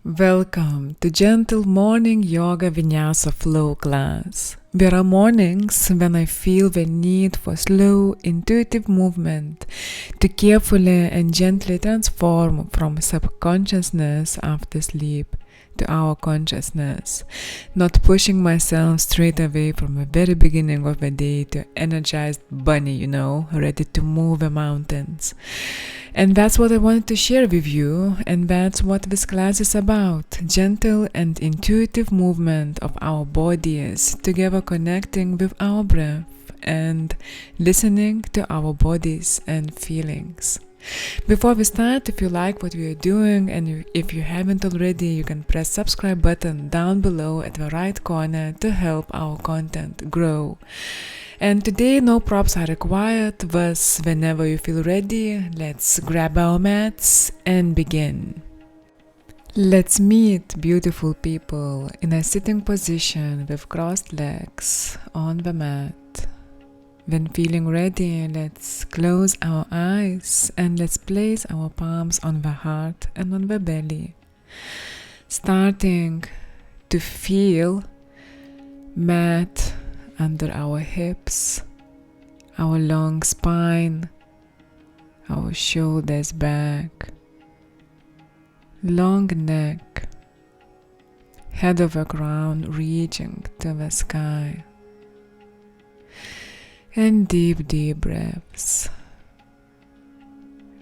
Welcome to Gentle Morning Yoga Vinyasa Flow class. There are mornings when I feel the need for slow, intuitive movement to carefully and gently transform from subconsciousness after sleep to our consciousness, not pushing myself straight away from the very beginning of the day to energized bunny, ready to move the mountains. And that's what I wanted to share with you, and that's what this class is about. Gentle and intuitive movement of our bodies, together connecting with our breath and listening to our bodies and feelings. Before we start, if you like what we are doing and if you haven't already, you can press subscribe button down below at the right corner to help our content grow. And today no props are required, thus whenever you feel ready, let's grab our mats and begin. Let's meet beautiful people in a sitting position with crossed legs on the mat. When feeling ready, let's close our eyes and let's place our palms on the heart and on the belly. Starting to feel mat under our hips, our long spine, our shoulders back, long neck, head over ground reaching to the sky. And deep breaths.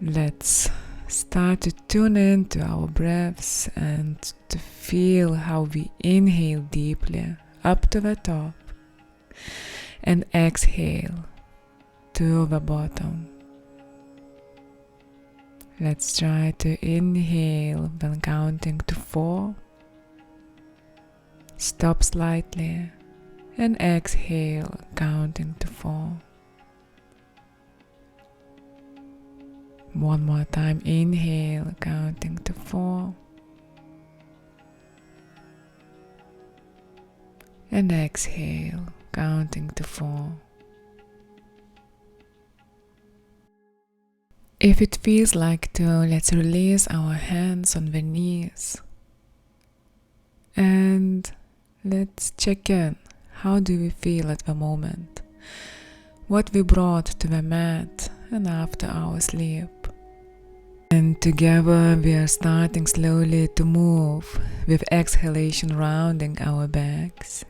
Let's start to tune into our breaths and to feel how we inhale deeply up to the top and exhale to the bottom. Let's try to inhale when counting to 4. Stop slightly. And exhale, counting to 4. One more time, inhale, counting to 4. And exhale, counting to 4. If it feels like to, let's release our hands on the knees. And let's check in. How do we feel at the moment? What we brought to the mat and after our sleep. And together we are starting slowly to move with exhalation rounding our backs.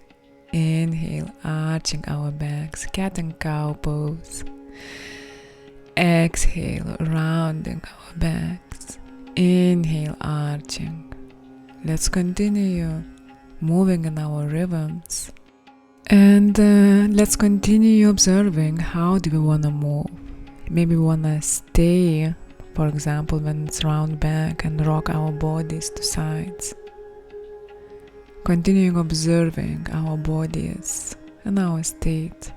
Inhale, arching our backs, cat and cow pose. Exhale, rounding our backs. Inhale, arching. Let's continue moving in our rhythms. And let's continue observing how do we want to move. Maybe we want to stay, for example, when it's round back and rock our bodies to sides. Continuing observing our bodies and our state.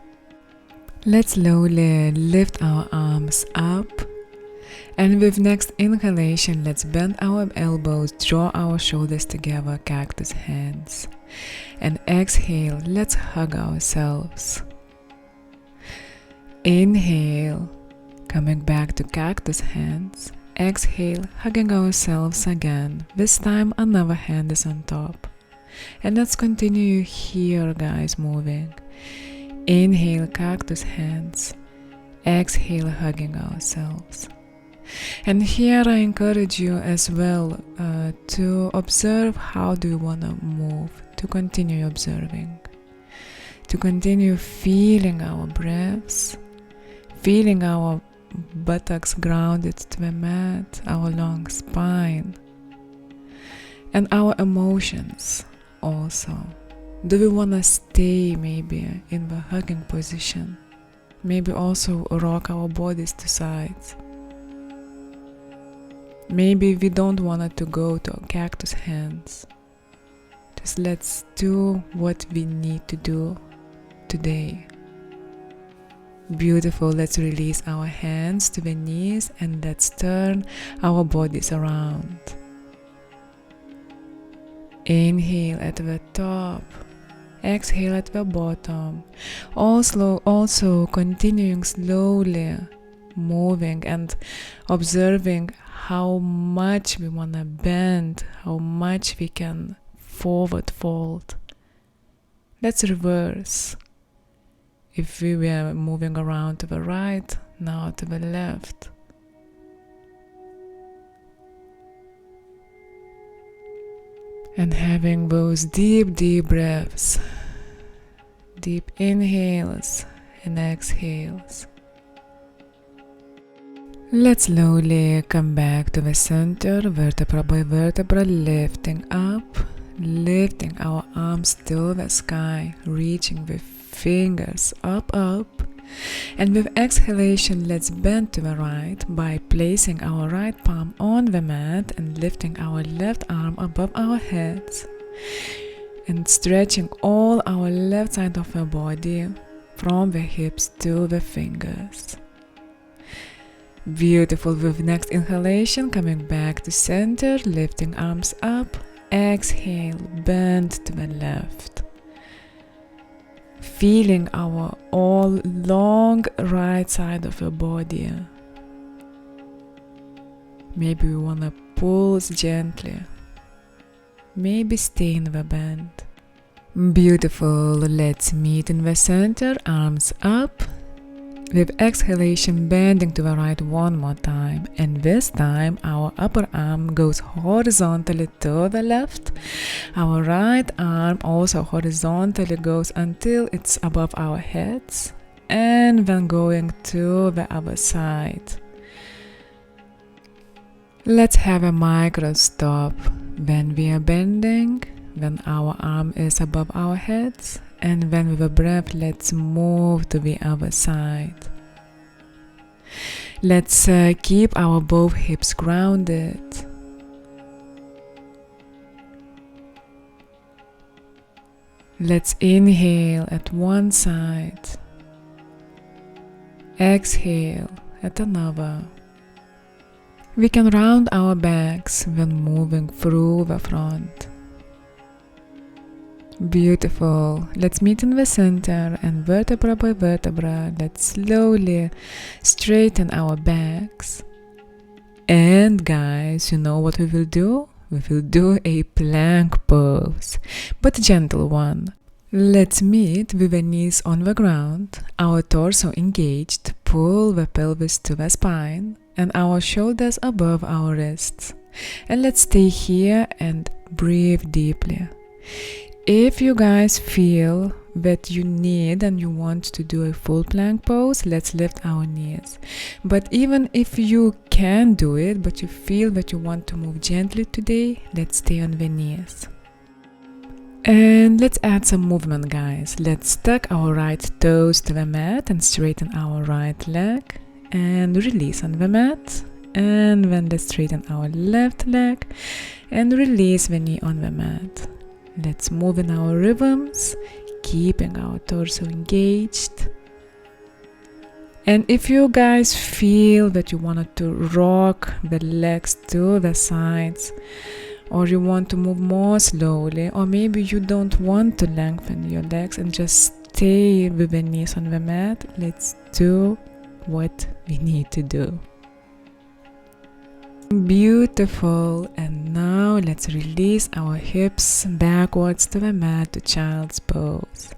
Let's slowly lift our arms up. And with next inhalation, let's bend our elbows, draw our shoulders together, cactus hands. And exhale, let's hug ourselves. Inhale, coming back to cactus hands. Exhale, hugging ourselves again. This time another hand is on top. And let's continue here, guys, moving. Inhale, cactus hands. Exhale, hugging ourselves. And here I encourage you as well to observe how do you want to move, to continue observing, to continue feeling our breaths, feeling our buttocks grounded to the mat, our long spine, and our emotions also. Do we want to stay maybe in the hugging position? Maybe also rock our bodies to sides. Maybe we don't want it to go to cactus hands. Just let's do what we need to do today. Beautiful. Let's release our hands to the knees and let's turn our bodies around. Inhale at the top. Exhale at the bottom. Also continuing slowly moving and observing how much we want to bend, how much we can forward fold. Let's reverse. If we were moving around to the right, now to the left. And having those deep, deep breaths, deep inhales and exhales. Let's slowly come back to the center, vertebra by vertebra, lifting up, lifting our arms to the sky, reaching with fingers up, and with exhalation, let's bend to the right by placing our right palm on the mat and lifting our left arm above our heads and stretching all our left side of the body from the hips to the fingers. Beautiful. With next inhalation, coming back to center, lifting arms up, exhale, bend to the left. Feeling our all long right side of the body. Maybe we want to pulse gently. Maybe stay in the bend. Beautiful. Let's meet in the center, arms up. With exhalation, bending to the right one more time, and this time our upper arm goes horizontally to the left. Our right arm also horizontally goes until it's above our heads, and then going to the other side. Let's have a micro stop when we are bending, when our arm is above our heads. And then with a breath, let's move to the other side. Let's keep our both hips grounded. Let's inhale at one side. Exhale at another. We can round our backs when moving through the front. Beautiful. Let's meet in the center and vertebra by vertebra, let's slowly straighten our backs. And guys, you know what we will do? We will do a plank pose, but a gentle one. Let's meet with the knees on the ground, our torso engaged, pull the pelvis to the spine and our shoulders above our wrists. And let's stay here and breathe deeply. If you guys feel that you need and you want to do a full plank pose, let's lift our knees. But even if you can do it, but you feel that you want to move gently today, let's stay on the knees. And let's add some movement, guys. Let's tuck our right toes to the mat and straighten our right leg and release on the mat. And then let's straighten our left leg and release the knee on the mat. Let's move in our rhythms, keeping our torso engaged. And if you guys feel that you wanted to rock the legs to the sides, or you want to move more slowly, or maybe you don't want to lengthen your legs and just stay with the knees on the mat, let's do what we need to do. Beautiful. And now let's release our hips backwards to the mat to child's pose.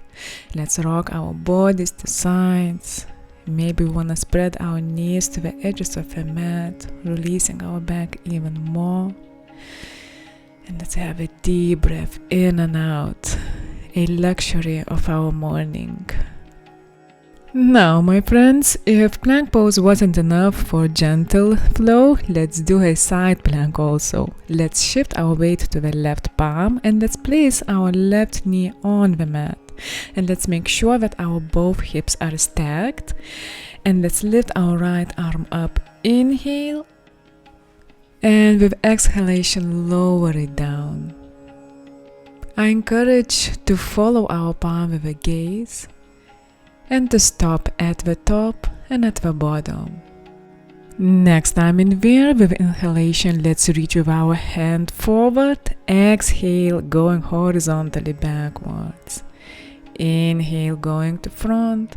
Let's rock our bodies to sides. Maybe we want to spread our knees to the edges of the mat, releasing our back even more. And let's have a deep breath in and out, a luxury of our morning. Now, my friends, if plank pose wasn't enough for gentle flow, let's do a side plank also. Let's shift our weight to the left palm and let's place our left knee on the mat. And let's make sure that our both hips are stacked. And let's lift our right arm up. Inhale. And with exhalation, lower it down. I encourage to follow our palm with a gaze and to stop at the top and at the bottom. Next time in there, with inhalation, let's reach with our hand forward. Exhale, going horizontally backwards. Inhale, going to front.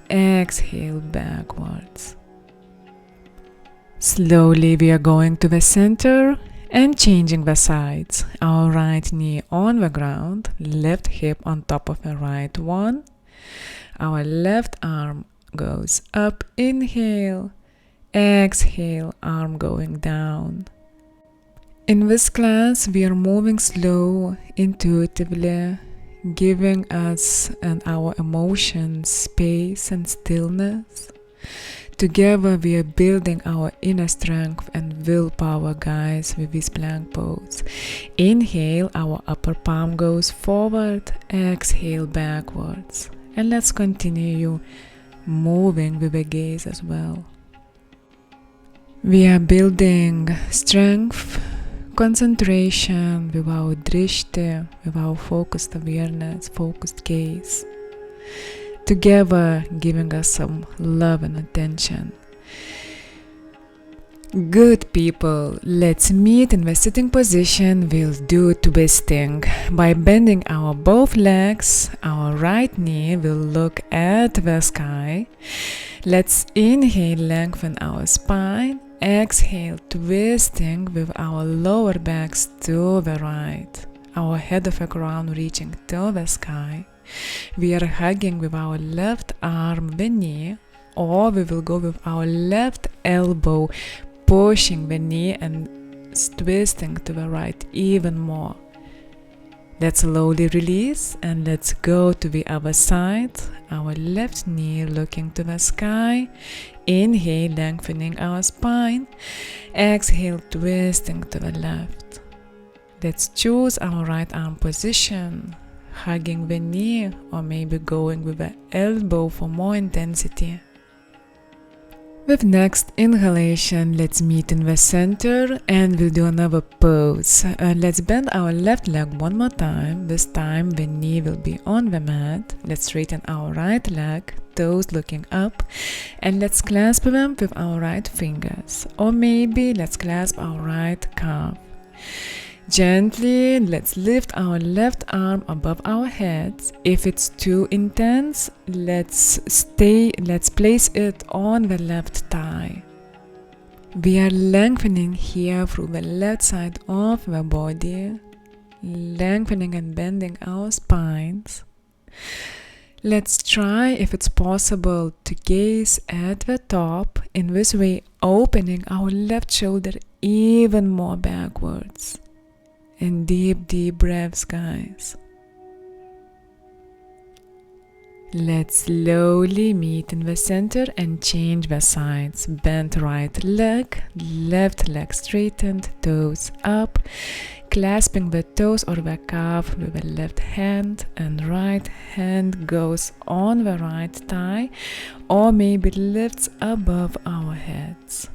Exhale, backwards. Slowly we are going to the center and changing the sides. Our right knee on the ground, left hip on top of the right one. Our left arm goes up, inhale, exhale, arm going down. In this class, we are moving slow, intuitively, giving us and our emotions space and stillness. Together, we are building our inner strength and willpower, guys, with this plank pose. Inhale, our upper palm goes forward, exhale backwards. And let's continue moving with the gaze as well. We are building strength, concentration with our drishti, with our focused awareness, focused gaze. Together, giving us some love and attention. Good people, let's meet in the sitting position. We'll do twisting. By bending our both legs, our right knee will look at the sky. Let's inhale, lengthen our spine. Exhale, twisting with our lower backs to the right. Our head of the crown reaching to the sky. We are hugging with our left arm the knee, or we will go with our left elbow, pushing the knee and twisting to the right even more. Let's slowly release and let's go to the other side. Our left knee looking to the sky. Inhale, lengthening our spine. Exhale, twisting to the left. Let's choose our right arm position, hugging the knee or maybe going with the elbow for more intensity. With next inhalation, let's meet in the center and we'll do another pose. Let's bend our left leg one more time. This time the knee will be on the mat. Let's straighten our right leg, toes looking up, and let's clasp them with our right fingers. Or maybe let's clasp our right calf. Gently, let's lift our left arm above our heads. If it's too intense, let's place it on the left thigh. We are lengthening here through the left side of the body, lengthening and bending our spines. Let's try, if it's possible, to gaze at the top, in this way opening our left shoulder even more backwards. And deep breaths, guys. Let's slowly meet in the center and change the sides. Bend right leg, left leg straightened, toes up, clasping the toes or the calf with the left hand, and right hand goes on the right thigh or maybe lifts above our heads.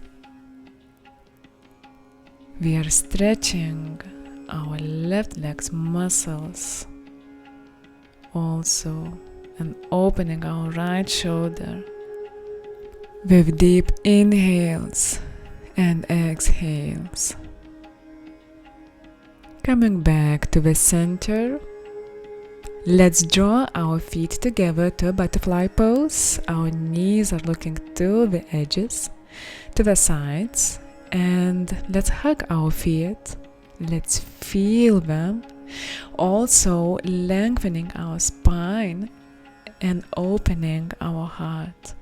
We are stretching our left leg's muscles also, and opening our right shoulder with deep inhales and exhales. Coming back to the center, let's draw our feet together to a butterfly pose. Our knees are looking to the edges, to the sides, and let's hug our feet. Let's feel them, also lengthening our spine and opening our heart.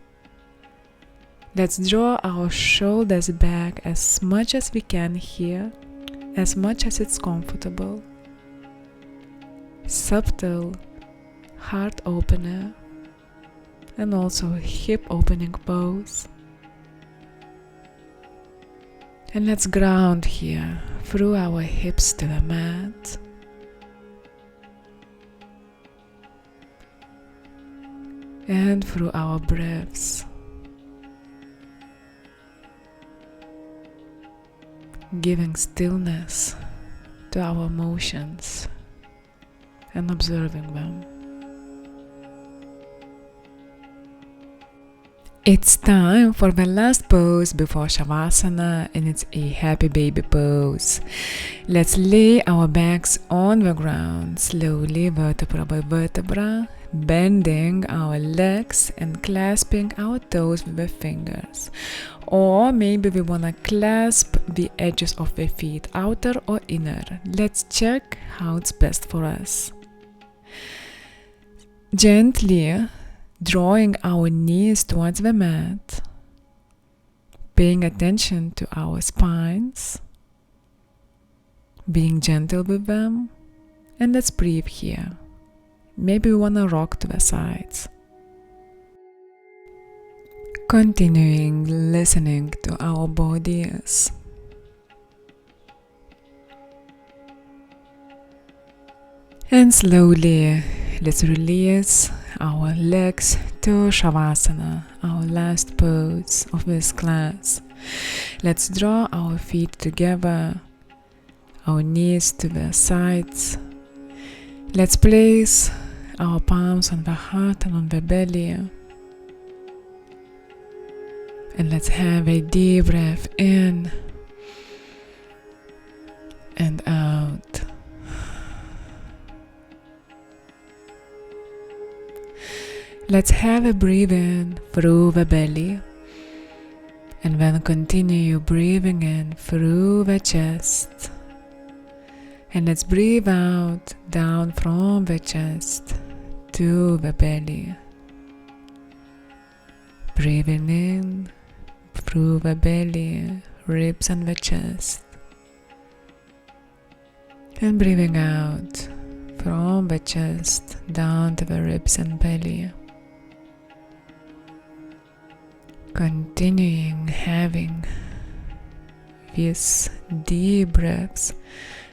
Let's draw our shoulders back as much as we can here, as much as it's comfortable. Subtle heart opener and also hip opening pose. And let's ground here through our hips to the mat. And through our breaths. Giving stillness to our emotions and observing them. It's time for the last pose before Shavasana, and it's a happy baby pose. Let's lay our backs on the ground, slowly vertebra by vertebra, bending our legs and clasping our toes with the fingers. Or maybe we want to clasp the edges of the feet, outer or inner. Let's check how it's best for us. Gently drawing our knees towards the mat, paying attention to our spines, being gentle with them, and let's breathe here. Maybe we want to rock to the sides. Continuing listening to our bodies. And slowly let's release our legs to Shavasana, our last pose of this class. Let's draw our feet together, our knees to the sides. Let's place our palms on the heart and on the belly. And let's have a deep breath in and out. Let's have a breathe in through the belly, and then continue breathing in through the chest. And let's breathe out down from the chest to the belly. Breathing in through the belly, ribs and the chest. And breathing out from the chest down to the ribs and belly. Continuing having these deep breaths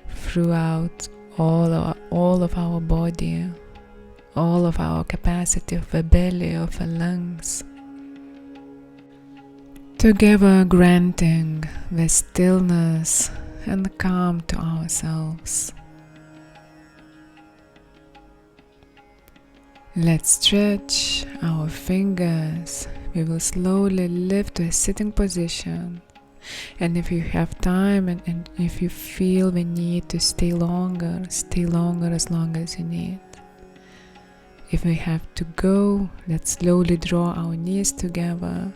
throughout all of our body, all of our capacity of the belly, of the lungs. Together granting the stillness and calm to ourselves. Let's stretch our fingers. We will slowly lift to a sitting position. And if you have time and if you feel the need to stay longer as long as you need. If we have to go, let's slowly draw our knees together.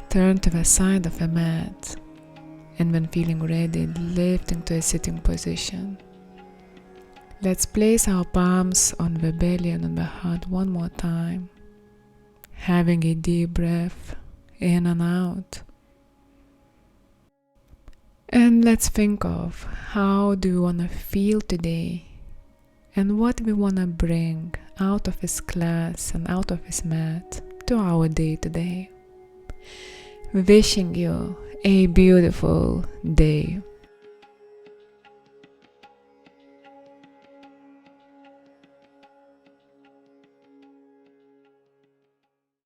Turn to the side of the mat. And when feeling ready, lifting to a sitting position. Let's place our palms on the belly and on the heart one more time. Having a deep breath in and out. And let's think of how do we want to feel today and what we want to bring out of this class and out of this mat to our day today. Wishing you a beautiful day.